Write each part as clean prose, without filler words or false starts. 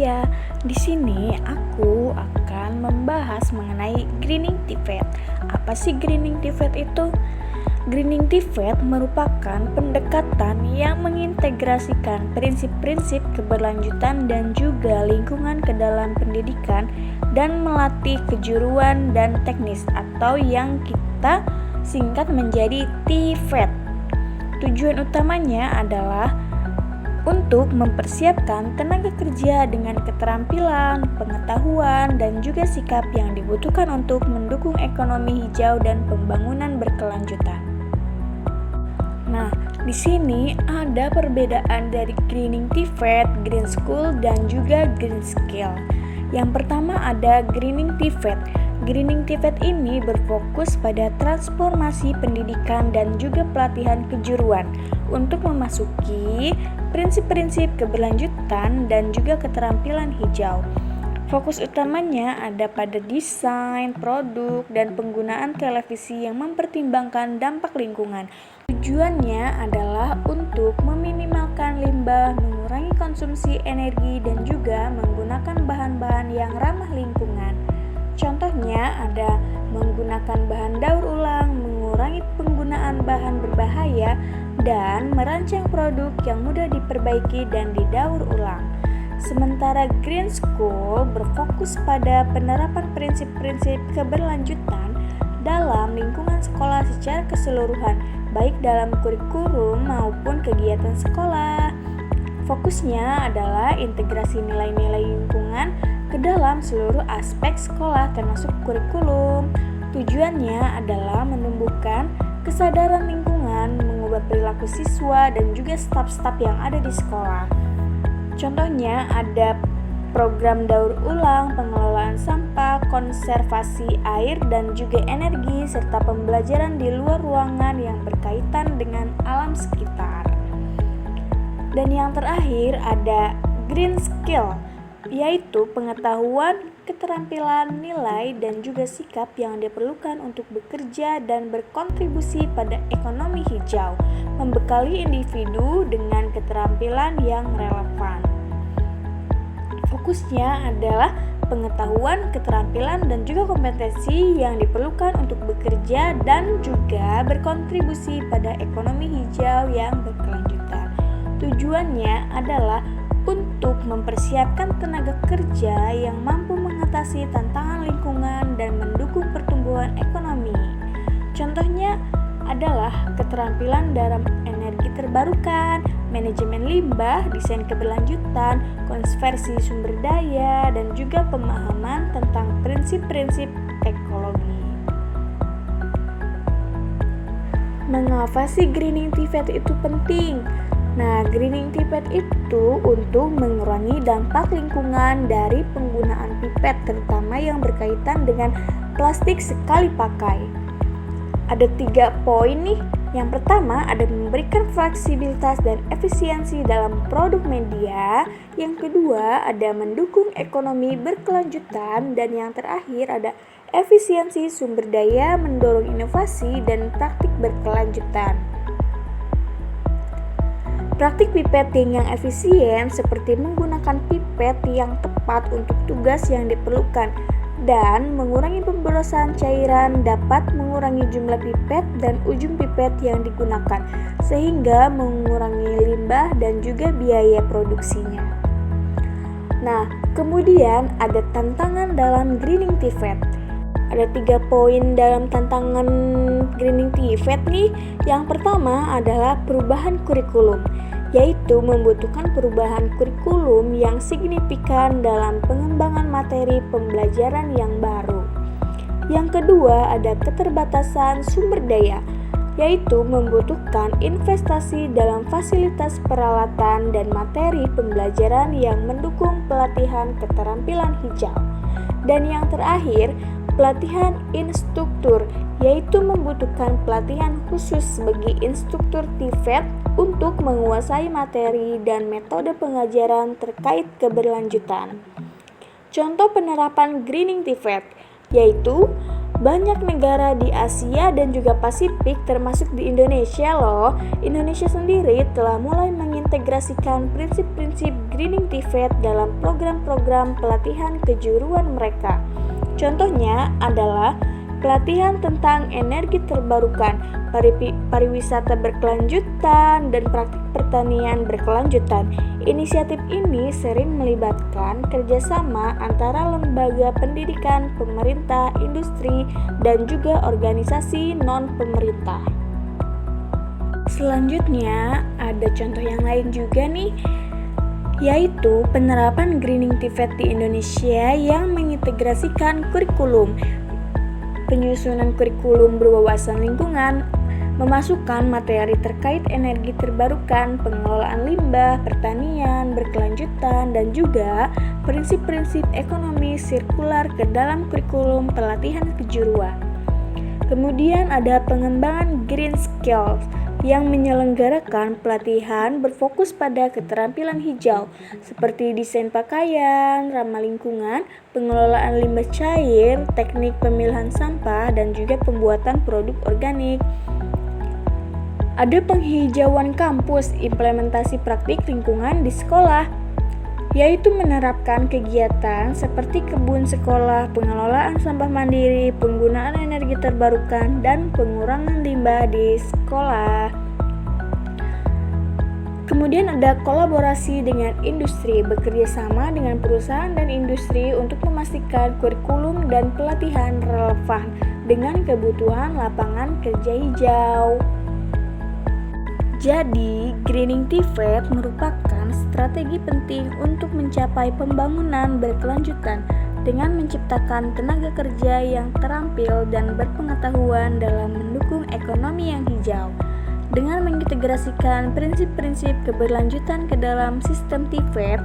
Iya, di sini aku akan membahas mengenai greening TVET. Apa sih greening TVET itu? Greening TVET merupakan pendekatan yang mengintegrasikan prinsip-prinsip keberlanjutan dan juga lingkungan ke dalam pendidikan dan melatih kejuruan dan teknis atau yang kita singkat menjadi TVET. Tujuan utamanya adalah untuk mempersiapkan tenaga kerja dengan keterampilan, pengetahuan, dan juga sikap yang dibutuhkan untuk mendukung ekonomi hijau dan pembangunan berkelanjutan. Nah, di sini ada perbedaan dari Greening TVET, Green School, dan juga Green Skill. Yang pertama ada Greening TVET. Greening TVET ini berfokus pada transformasi pendidikan dan juga pelatihan kejuruan untuk memasuki prinsip-prinsip keberlanjutan dan juga keterampilan hijau. Fokus utamanya ada pada desain, produk, dan penggunaan televisi yang mempertimbangkan dampak lingkungan. Tujuannya adalah untuk meminimalkan limbah, mengurangi konsumsi energi, dan juga menggunakan bahan-bahan yang ramah lingkungan. Contohnya ada menggunakan bahan daur ulang, mengurangi penggunaan bahan berbahaya, dan merancang produk yang mudah diperbaiki dan didaur ulang. Sementara Green School berfokus pada penerapan prinsip-prinsip keberlanjutan dalam lingkungan sekolah secara keseluruhan, baik dalam kurikulum maupun kegiatan sekolah. Fokusnya adalah integrasi nilai-nilai lingkungan ke dalam seluruh aspek sekolah termasuk kurikulum. Tujuannya adalah menumbuhkan kesadaran lingkungan, mengubah perilaku siswa dan juga staf-staf yang ada di sekolah. Contohnya ada program daur ulang, pengelolaan sampah, konservasi air dan juga energi, serta pembelajaran di luar ruangan yang berkaitan dengan alam sekitar. Dan yang terakhir ada Green Skill, yaitu pengetahuan, keterampilan, nilai, dan juga sikap yang diperlukan untuk bekerja dan berkontribusi pada ekonomi hijau, membekali individu dengan keterampilan yang relevan. Fokusnya adalah pengetahuan, keterampilan, dan juga kompetensi yang diperlukan untuk bekerja dan juga berkontribusi pada ekonomi hijau yang berkelanjutan. Tujuannya adalah untuk mempersiapkan tenaga kerja yang mampu mengatasi tantangan lingkungan dan mendukung pertumbuhan ekonomi. Contohnya adalah keterampilan dalam energi terbarukan, manajemen limbah, desain keberlanjutan, konversi sumber daya, dan juga pemahaman tentang prinsip-prinsip ekologi. Mengapa sih Greening TVET itu penting? Nah, Greening TVET itu untuk mengurangi dampak lingkungan dari penggunaan pipet, terutama yang berkaitan dengan plastik sekali pakai. Ada 3 poin nih. Yang pertama ada memberikan fleksibilitas dan efisiensi dalam produk media. Yang kedua ada mendukung ekonomi berkelanjutan. Dan yang terakhir ada efisiensi sumber daya, mendorong inovasi dan praktik berkelanjutan. Praktik pipetting yang efisien seperti menggunakan pipet yang tepat untuk tugas yang diperlukan dan mengurangi pemborosan cairan dapat mengurangi jumlah pipet dan ujung pipet yang digunakan sehingga mengurangi limbah dan juga biaya produksinya. Nah, kemudian ada tantangan dalam Greening TVET. Ada 3 poin dalam tantangan Greening TVET nih. Yang pertama adalah perubahan kurikulum, yaitu membutuhkan perubahan kurikulum yang signifikan dalam pengembangan materi pembelajaran yang baru. Yang kedua ada keterbatasan sumber daya, yaitu membutuhkan investasi dalam fasilitas peralatan dan materi pembelajaran yang mendukung pelatihan keterampilan hijau. Dan yang terakhir, pelatihan instruktur, yaitu membutuhkan pelatihan khusus bagi instruktur TVET untuk menguasai materi dan metode pengajaran terkait keberlanjutan. Contoh penerapan Greening TVET yaitu banyak negara di Asia dan juga Pasifik termasuk di Indonesia loh. Indonesia sendiri telah mulai mengintegrasikan prinsip-prinsip Greening TVET dalam program-program pelatihan kejuruan mereka. Contohnya adalah pelatihan tentang energi terbarukan, pariwisata berkelanjutan, dan praktik pertanian berkelanjutan. Inisiatif ini sering melibatkan kerjasama antara lembaga pendidikan, pemerintah, industri, dan juga organisasi non-pemerintah. Selanjutnya, ada contoh yang lain juga nih, yaitu penerapan Greening TVET di Indonesia yang mengintegrasikan kurikulum. Penyusunan kurikulum berwawasan lingkungan, memasukkan materi terkait energi terbarukan, pengelolaan limbah, pertanian berkelanjutan, dan juga prinsip-prinsip ekonomi sirkular ke dalam kurikulum pelatihan kejuruan. Kemudian ada pengembangan Green Skills yang menyelenggarakan pelatihan berfokus pada keterampilan hijau seperti desain pakaian, ramah lingkungan, pengelolaan limbah cair, teknik pemilahan sampah, dan juga pembuatan produk organik. Ada penghijauan kampus, implementasi praktik lingkungan di sekolah, yaitu menerapkan kegiatan seperti kebun sekolah, pengelolaan sampah mandiri, penggunaan energi terbarukan, dan pengurangan limbah di sekolah. Kemudian ada kolaborasi dengan industri, bekerja sama dengan perusahaan dan industri untuk memastikan kurikulum dan pelatihan relevan dengan kebutuhan lapangan kerja hijau. Jadi, Greening TVET merupakan strategi penting untuk mencapai pembangunan berkelanjutan dengan menciptakan tenaga kerja yang terampil dan berpengetahuan dalam mendukung ekonomi yang hijau. Dengan mengintegrasikan prinsip-prinsip keberlanjutan ke dalam sistem TVET,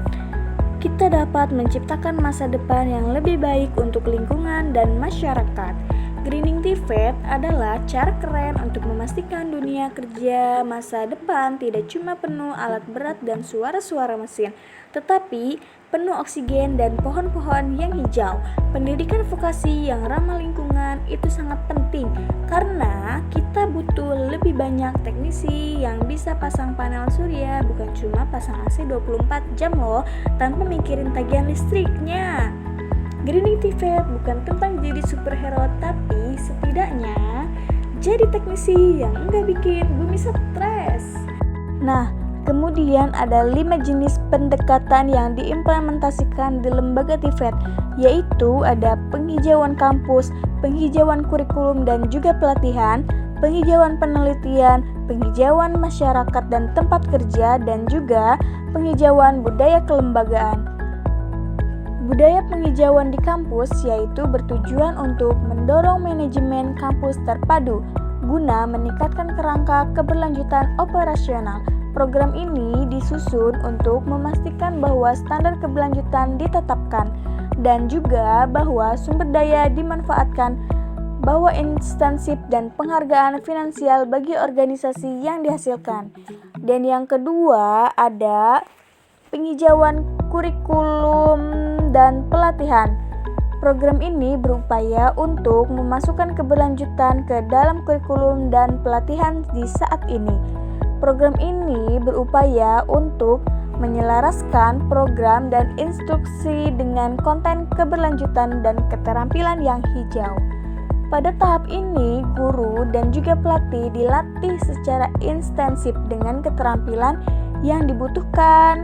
kita dapat menciptakan masa depan yang lebih baik untuk lingkungan dan masyarakat. Greening TVET adalah cara keren untuk memastikan dunia kerja masa depan tidak cuma penuh alat berat dan suara-suara mesin, tetapi penuh oksigen dan pohon-pohon yang hijau. Pendidikan vokasi yang ramah lingkungan itu sangat penting karena kita butuh lebih banyak teknisi yang bisa pasang panel surya, bukan cuma pasang AC 24 jam loh tanpa mikirin tagihan listriknya. Greening TVET bukan tentang jadi superhero, tapi setidaknya jadi teknisi yang enggak bikin bumi stres. Nah, kemudian ada 5 jenis pendekatan yang diimplementasikan di lembaga TVET, yaitu ada penghijauan kampus, penghijauan kurikulum dan juga pelatihan, penghijauan penelitian, penghijauan masyarakat dan tempat kerja, dan juga penghijauan budaya kelembagaan. Budaya penghijauan di kampus yaitu bertujuan untuk mendorong manajemen kampus terpadu guna meningkatkan kerangka keberlanjutan operasional. Program ini disusun untuk memastikan bahwa standar keberlanjutan ditetapkan dan juga bahwa sumber daya dimanfaatkan, bahwa insentif dan penghargaan finansial bagi organisasi yang dihasilkan. Dan yang kedua ada penghijauan kurikulum dan pelatihan. Program ini berupaya untuk memasukkan keberlanjutan ke dalam kurikulum dan pelatihan di saat ini. Program ini berupaya untuk menyelaraskan program dan instruksi dengan konten keberlanjutan dan keterampilan yang hijau. Pada tahap ini, guru dan juga pelatih dilatih secara intensif dengan keterampilan yang dibutuhkan.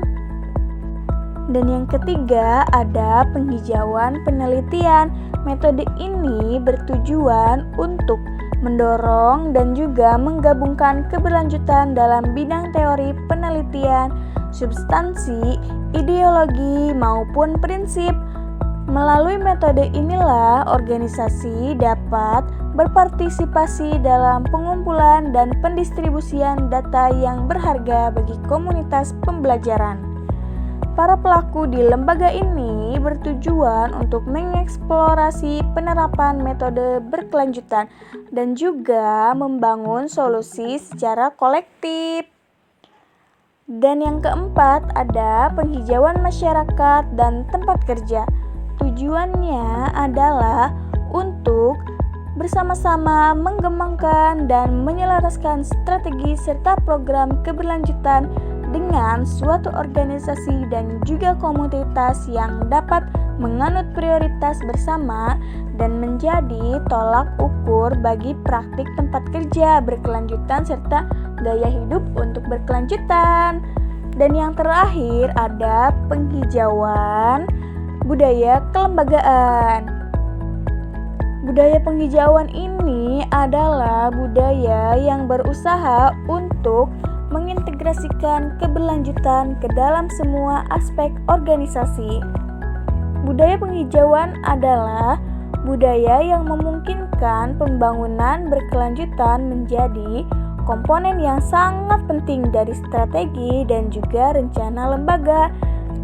Dan yang ketiga ada penghijauan penelitian. Metode ini bertujuan untuk mendorong dan juga menggabungkan keberlanjutan dalam bidang teori penelitian, substansi, ideologi maupun prinsip. Melalui metode inilah organisasi dapat berpartisipasi dalam pengumpulan dan pendistribusian data yang berharga bagi komunitas pembelajaran. Para pelaku di lembaga ini bertujuan untuk mengeksplorasi penerapan metode berkelanjutan dan juga membangun solusi secara kolektif. Dan yang keempat ada penghijauan masyarakat dan tempat kerja. Tujuannya adalah untuk bersama-sama mengembangkan dan menyelaraskan strategi serta program keberlanjutan dengan suatu organisasi dan juga komunitas yang dapat menganut prioritas bersama dan menjadi tolak ukur bagi praktik tempat kerja berkelanjutan serta gaya hidup untuk berkelanjutan. Dan yang terakhir ada penghijauan budaya kelembagaan. Budaya penghijauan ini adalah budaya yang berusaha untuk mengintegrasikan keberlanjutan ke dalam semua aspek organisasi. Budaya penghijauan adalah budaya yang memungkinkan pembangunan berkelanjutan menjadi komponen yang sangat penting dari strategi dan juga rencana lembaga,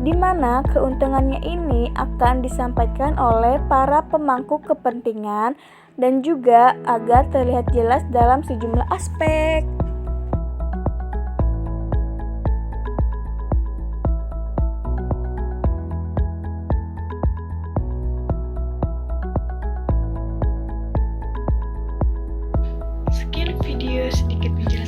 di mana keuntungannya ini akan disampaikan oleh para pemangku kepentingan dan juga agar terlihat jelas dalam sejumlah aspek. Sekian video sedikit penjelasan